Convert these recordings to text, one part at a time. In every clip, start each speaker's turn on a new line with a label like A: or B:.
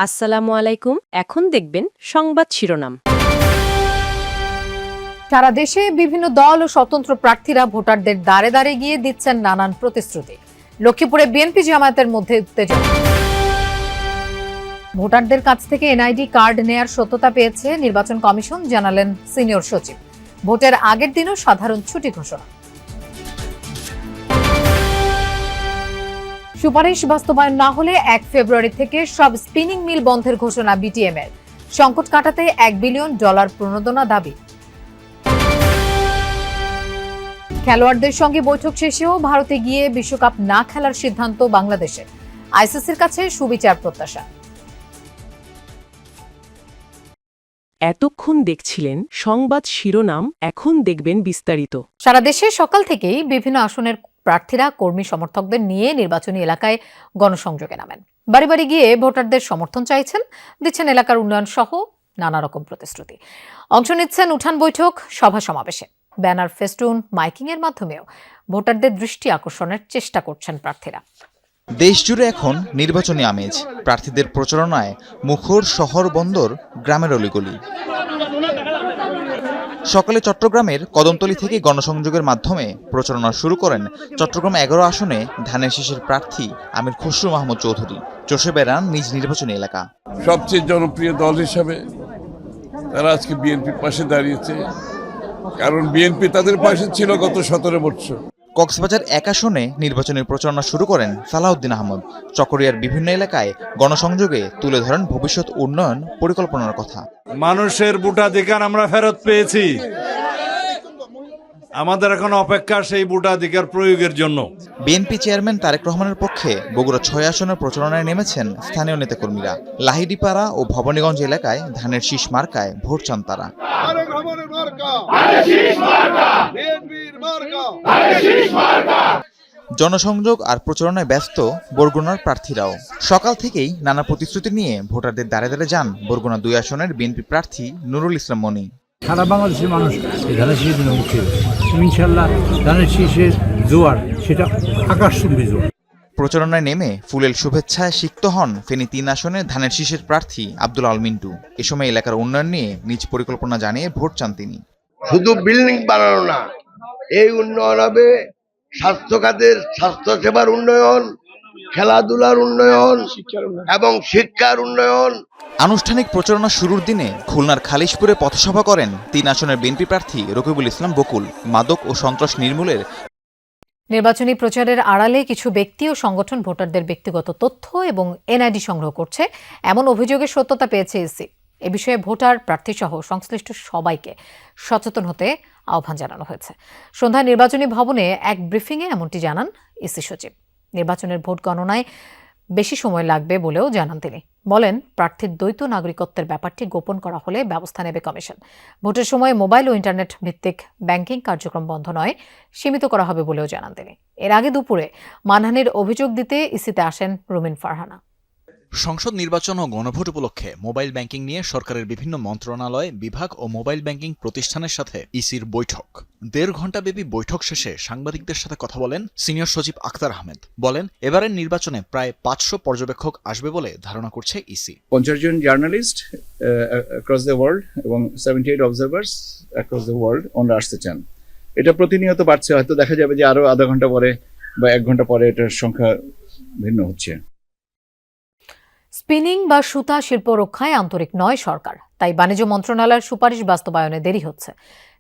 A: আসসালামু আলাইকুম। এখন দেখবেন সংবাদ শিরোনাম।
B: সারা দেশে বিভিন্ন দল ও স্বতন্ত্র প্রার্থীরা ভোটারদের দ্বারে দ্বারে গিয়ে দিচ্ছেন নানান প্রতিশ্রুতি। লক্ষ্মীপুরে বিএনপি জামায়াতের মধ্যে উত্তেজনা। ভোটারদের কাছ থেকে এনআইডি কার্ড নেয়ার সত্যতা পেয়েছে নির্বাচন কমিশন, জানালেন সিনিয়র সচিব। ভোটের আগের দিনও সাধারণ ছুটি ঘোষণা। সুপারিশ বাস্তবায়ন না হলে 1 ফেব্রুয়ারি থেকে সব স্পিনিং মিল বন্ধের ঘোষণা বিটিএম এর। সংকট কাটাতে $1 বিলিয়ন প্রণোদনা দাবি। খেলোয়াড়দের সঙ্গে বৈঠক শেষেও ভারতে গিয়ে বিশ্বকাপ না খেলার সিদ্ধান্ত বাংলাদেশের। আইসিসির কাছে সুবিচার প্রত্যাশা।
A: এতক্ষণ দেখছিলেন সংবাদ শিরোনাম, এখন দেখবেন বিস্তারিত।
B: সারা দেশে সকাল থেকেই বিভিন্ন আসনের প্রার্থীরা কর্মী সমর্থকদের নিয়ে নির্বাচনী এলাকায় গণসংযোগে নামেন। বাড়ি বাড়ি গিয়ে ভোটারদের সমর্থন চাইছেন, দিচ্ছেন এলাকার উন্নয়ন সহ নানা রকম প্রতিশ্রুতি। অংশ নিচ্ছেন উঠান বৈঠক, সভা সমাবেশে। ব্যানার, ফেস্টুন, মাইকিং এর মাধ্যমেও ভোটারদের দৃষ্টি আকর্ষণের চেষ্টা করছেন প্রার্থীরা।
C: দেশজুড়ে এখন নির্বাচনী আমেজ। প্রার্থীদের প্রচারণায় মুখর শহর বন্দর, গ্রামের অলিগলি। সকালে চট্টগ্রামের কদমতলী থেকে গণসংযোগের মাধ্যমে প্রচারণা শুরু করেন চট্টগ্রাম 11 আসনে ধানের শীষের প্রার্থী আমির খসরু মাহমুদ চৌধুরী। চষে বেড়ান নিজ নির্বাচনী এলাকা।
D: সবচেয়ে জনপ্রিয় দল হিসাবে তারা আজকে বিএনপির পাশে দাঁড়িয়েছে, কারণ বিএনপি তাদের পাশে ছিল গত 17 বছর।
C: কক্সবাজার 1 আসনে নির্বাচনী প্রচারণা শুরু করেন সালাউদ্দিন আহমদ। চকরিয়ার বিভিন্ন এলাকায় গণসংযোগে তুলে ধরেন ভবিষ্যৎ উন্নয়ন পরিকল্পনার কথা।
E: মানুষের ভোটাধিকার আমরা ফেরত পেয়েছি, আমাদের এখন অপেক্ষা সেই ভোটাধিকার প্রয়োগের জন্য।
C: বিএনপি চেয়ারম্যান তারেক রহমানের পক্ষে বগুড়া 6 আসনের প্রচারণায় নেমেছেন স্থানীয় নেতাকর্মীরা। লাহিড়িপাড়া ও ভবানীগঞ্জ এলাকায় ধানের শীষ মার্কায় ভোট চান তারা। জনসংযোগ আর প্রচারণায় ব্যস্ত বরগুনার প্রার্থীরাও। সকাল থেকেই নানা প্রতিশ্রুতি নিয়ে ভোটারদের দ্বারে দ্বারে যান বরগুনা 2 আসনের বিএনপি প্রার্থী নুরুল ইসলাম মনি।
F: সারা বাংলাদেশের মানুষ ধানের শীষের মুখে, ইনশাল্লাহ ধানের শীষের জোয়ার সেটা আকাশচুম্বী জোয়ার।
C: প্রচারণায় নেমে ফুলেল শুভেচ্ছায় সিক্ত হন ফেনী 3 আসনে ধানের শীষের প্রার্থী আব্দুল আল মিন্টু। এ সময় এলাকার উন্নয়ন নিয়ে নিজ পরিকল্পনা জানিয়ে ভোট চান তিনি।
G: শুধু বিল্ডিং বানানো না, এই উন্নয়ন হবে স্বাস্থ্য খাতের, স্বাস্থ্য সেবার উন্নয়ন, খেলাধুলার উন্নয়ন এবং শিক্ষার উন্নয়ন।
C: আনুষ্ঠানিক প্রচারণা শুরুর দিনে খুলনার খালিশপুরে পথসভা করেন 3 আসনের বিএনপি প্রার্থী রকিবুল ইসলাম বকুল। মাদক ও সন্ত্রাস নির্মূলের
B: নির্বাচনী প্রচারের আড়ালে কিছু ব্যক্তি ও সংগঠন ভোটারদের ব্যক্তিগত তথ্য এবং এনআইডি সংগ্রহ করছে, এমন অভিযোগের সত্যতা পেয়েছে ইসি। এ বিষয়ে ভোটার, প্রার্থী সহ সংশ্লিষ্ট সবাইকে সচেতন হতে আহ্বান জানানো হয়েছে। সন্ধ্যায় নির্বাচনী ভবনে এক ব্রিফিংয়ে এমনটি জানান ইসি সচিব। নির্বাচনের ভোট গণনায় বেশি সময় লাগবে বলেও জানান তিনি। বলেন, প্রার্থীর দ্বৈত নাগরিকত্বের ব্যাপারটি গোপন করা হলে ব্যবস্থা নেবে কমিশন। ভোটের সময় মোবাইল ও ইন্টারনেট ভিত্তিক ব্যাংকিং কার্যক্রম বন্ধ নয়, সীমিত করা হবে বলেও জানান তিনি। এর আগে দুপুরে মানহানির অভিযোগ দিতে ইসিতে আসেন রুমিন ফারহানা।
H: সংসদ নির্বাচন ও গণভোট উপলক্ষে মোবাইল ব্যাংকিং নিয়ে সরকারের বিভিন্ন মন্ত্রণালয়, বিভাগ ও মোবাইল ব্যাংকিং প্রতিষ্ঠানের সাথে ইসির বৈঠক। 1.5 ঘণ্টাব্যাপী বৈঠক শেষে সাংবাদিকদের সাথে কথা বলেন সিনিয়র সচিব আখতার আহমেদ। বলেন, এবারের নির্বাচনে প্রায় 500 পর্যবেক্ষক আসবে বলে ধারণা করছে ইসি।
I: 50 জন জার্নালিস্ট অ্যাক্রস দ্য ওয়ার্ল্ড এবং 78 অবজারভার্স অ্যাক্রস দ্য ওয়ার্ল্ড ওনারা আসতে চান। এটা প্রতিনিয়ত বাড়ছে, হয়তো দেখা যাবে যে আরো আধা ঘন্টা পরে বা 1 ঘন্টা পরে এটার সংখ্যা ভিন্ন হচ্ছে।
B: স্পিনিং বা সুতা শিল্প রক্ষায় আন্তরিক নয় সরকার, তাই বাণিজ্য মন্ত্রণালয়ের সুপারিশ বাস্তবায়নে দেরি হচ্ছে।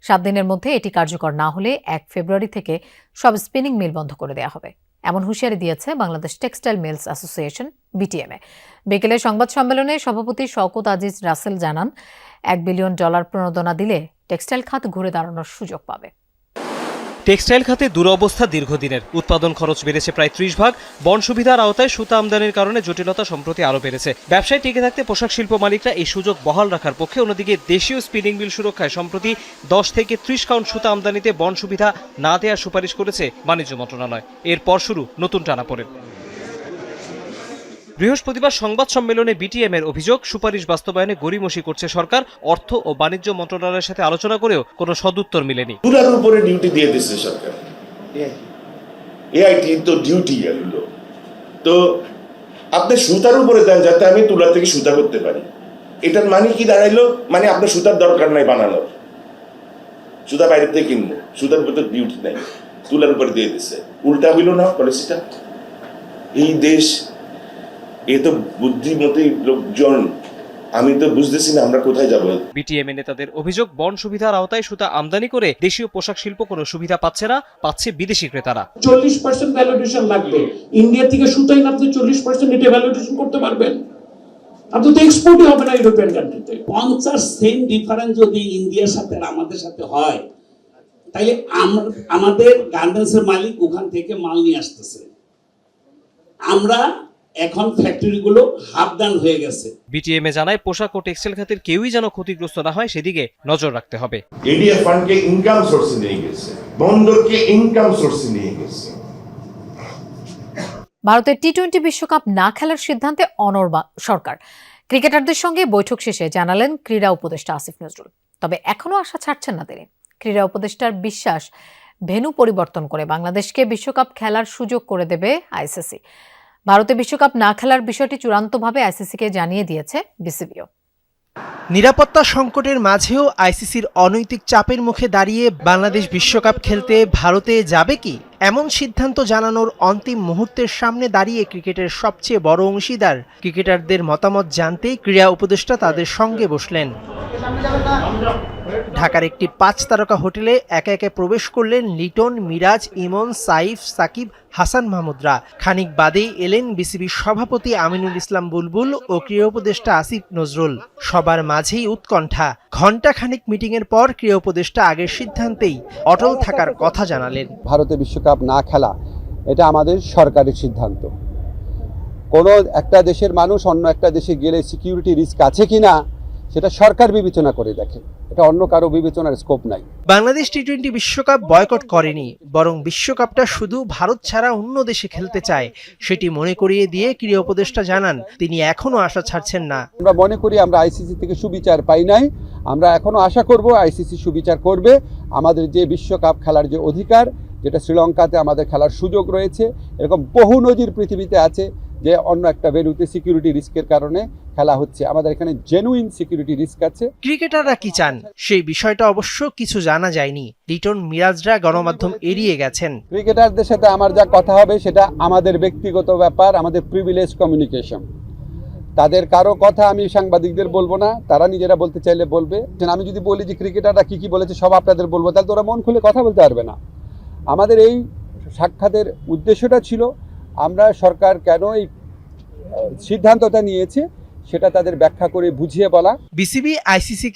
B: 7 দিনের মধ্যে এটি কার্যকর না হলে 1 ফেব্রুয়ারি থেকে সব স্পিনিং মিল বন্ধ করে দেওয়া হবে, এমন হুঁশিয়ারি দিয়েছে Bangladesh textile mills association, BTMA. বিকেলে সংবাদ সম্মেলনে সভাপতি শওকত আজিজ রাসেল জানান, $1 বিলিয়ন প্রণোদনা দিলে টেক্সটাইল খাত ঘুরে দাঁড়ানোর সুযোগ পাবে।
J: টেক্সটাইল খাতে দুরবস্থা দীর্ঘদিনের। উৎপাদন খরচ বেড়েছে প্রায় 30 ভাগ। বন সুবিধার আওতায় সুতা আমদানির কারণে জটিলতা সম্প্রতি আরও বেড়েছে। ব্যবসায় টিকে থাকতে পোশাক শিল্প মালিকরা এই সুযোগ বহাল রাখার পক্ষে। অন্যদিকে দেশীয় স্পিনিং মিল সুরক্ষায় সম্প্রতি 10 থেকে 30 কাউন্ট সুতা আমদানিতে বন সুবিধা না দেওয়ার সুপারিশ করেছে বাণিজ্য মন্ত্রণালয়। এরপর শুরু নতুন টানাপোড়েন। বৃহস্পতিবার সংবাদ সম্মেলনে বিটিএম-এর অভিযোগ, সুপারিশ বাস্তবায়নে গড়িমসি করছে সরকার। অর্থ ও বাণিজ্য মন্ত্রণালয়ের সাথে আলোচনা করেও কোনো সদুত্তর মিলেনি।
K: পুরার উপরে ডিউটি দিয়ে দিচ্ছে সরকার, এআইটি তো ডিউটি এগুলো তো আপনি সুতার উপরে দেন যাতে আমি তুলা থেকে সুতা করতে পারি। এটার মানে কি দাঁড়াইলো, মানে আপনার সুতার দরকার নাই বানানোর, সুতা বাইরে থেকে কিনবো, সুতার উপরে বিউটি নাই, তুলার উপরে দিয়ে দিচ্ছে। উল্টা হইল না পলিসিটা? এই দেশ, এ তো বুদ্ধিমতী লোকজন, আমি তো বুঝতেছি না আমরা কোথায় যাব।
J: বিটিএমএ নেতাদের অভিযোগ, বন সুবিধার আওতায় সুতা আমদানি করে দেশীয় পোশাক শিল্প কোনো সুবিধা পাচ্ছে না, পাচ্ছে বিদেশি ক্রেতারা।
L: 40% ভ্যালিডেশন লাগবে। ইন্ডিয়া থেকে সুতাই আপনি 40% এটা ভ্যালিডেশন করতে পারবেন? আপনি তো এক্সপোর্টই হবে না ইউরোপিয়ান কান্ট্রিতে। 50 সেন্ট ডিফারেন্স যদি ইন্ডিয়ার সাথে আর আমাদের সাথে হয়, তাহলে আমাদের গার্মেন্টসের মালিক ওখান থেকে মাল নিয়ে আসতেছে, আমরা এখন ফ্যাক্টরিগুলো হাফদান হয়ে গেছে।
J: বিটিএমএ জানায়, পোশাক ও টেক্সটাইল খাতের কেউই যেন ক্ষতিগ্রস্ত না হয় সেদিকে নজর রাখতে হবে।
K: এডিএফ ফান্ডকে ইনকাম সোর্সে নিয়ে গেছে, বন্দরকে ইনকাম সোর্সে নিয়ে গেছে।
B: ভারতের টি-20 বিশ্বকাপ না খেলার সিদ্ধান্তে অনড় সরকার। ক্রিকেটারদের সঙ্গে বৈঠক শেষে জানালেন ক্রীড়া উপদেষ্টা আসিফ নজরুল। তবে এখনও আশা ছাড়ছেন না তিনি। ক্রীড়া উপদেষ্টার বিশ্বাস, ভেন্যু পরিবর্তন করে বাংলাদেশকে বিশ্বকাপ খেলার সুযোগ করে দেবে আইসিসি। ভারতে বিশ্বকাপ না খেলার বিষয়টি চূড়ান্তভাবে আইসিসিকে জানিয়ে দিয়েছে বিসিবিও।
M: নিরাপত্তা সংকটের মাঝেও আইসিসির অনৈতিক চাপের মুখে দাঁড়িয়ে বাংলাদেশ বিশ্বকাপ খেলতে ভারতে যাবে কি, এমন সিদ্ধান্ত জানানোর অন্তিম মুহূর্তের সামনে দাঁড়িয়ে ক্রিকেটের সবচেয়ে বড় অংশীদার ক্রিকেটারদের মতামত জানতেই ক্রীড়া উপদেষ্টা তাদের সঙ্গে বসলেন। ঢাকার একটি 5 তারকা হোটেলে একে একে প্রবেশ করলেন লিটন, মিরাজ, ইমন, সাইফ, সাকিব, হাসান মাহমুদরা। খানিক বাদেই এলেন বিসিবির সভাপতি আমিনুল ইসলাম বুলবুল ও ক্রীড়া উপদেষ্টা আসিফ নজরুল। সবার মাঝেই উৎকণ্ঠা। ঘণ্টা খানিক মিটিংয়ের পর ক্রীড়া উপদেষ্টা আগের সিদ্ধান্তেই অটল থাকার কথা জানালেন।
N: ভারতে বিশ্বকাপ না খেলা এটা আমাদের সরকারের সিদ্ধান্ত। কোনো একটা দেশের মানুষ অন্য একটা দেশে গেলে সিকিউরিটি রিস্ক আছে কিনা সেটা সরকার বিবেচনা করে দেখে, এটা অন্য কারো বিবেচনার স্কোপ নাই।
M: বাংলাদেশ টি-20 বিশ্বকাপ বয়কট করেনি, বরং বিশ্বকাপটা শুধু ভারত ছাড়া অন্য দেশে খেলতে চায় সেটি মনে করিয়ে দিয়ে ক্রীড়া উপদেষ্টা জানান তিনি এখনো আশা ছাড়ছেন না।
N: আমরা মনে করি আমরা আইসিসি থেকে সুবিচার পাই নাই, আমরা এখনো আশা করব আইসিসি সুবিচার করবে। আমাদের যে বিশ্বকাপ খেলার যে অধিকার, যেটা শ্রীলঙ্কাতে আমাদের খেলার সুযোগ রয়েছে, এরকম বহু নজির পৃথিবীতে আছে যে অন্য একটা ভেন্যুতে সিকিউরিটি রিস্কের কারণে খেলা হচ্ছে, আমাদের এখানে জেনুইন সিকিউরিটি রিস্ক আছে।
M: ক্রিকেটাররা কি চান সেই বিষয়টা অবশ্য কিছু জানা যায়নি। লিটন, মিরাজরা গণমাধ্যম এড়িয়ে গেছেন।
N: ক্রিকেটারদের সাথে আমার যা কথা হবে সেটা আমাদের ব্যক্তিগত ব্যাপার, আমাদের প্রিভিলেজ কমিউনিকেশন। তাদের কারো কথা আমি সাংবাদিকদের বলবো না, তারা নিজেরা বলতে চাইলে বলবে। আমি যদি বলি যে ক্রিকেটাররা কি বলেছে সব আপনাদের বলবো, তাহলে তো ওরা মন খুলে কথা বলতে পারবে না। আমাদের এই সাক্ষাতের উদ্দেশ্যটা ছিল আমরা সরকার কেন এই সিদ্ধান্তটা নিয়েছে সেটা তাদের ব্যাখ্যা করে বুঝিয়ে বলা।
M: BCB ICC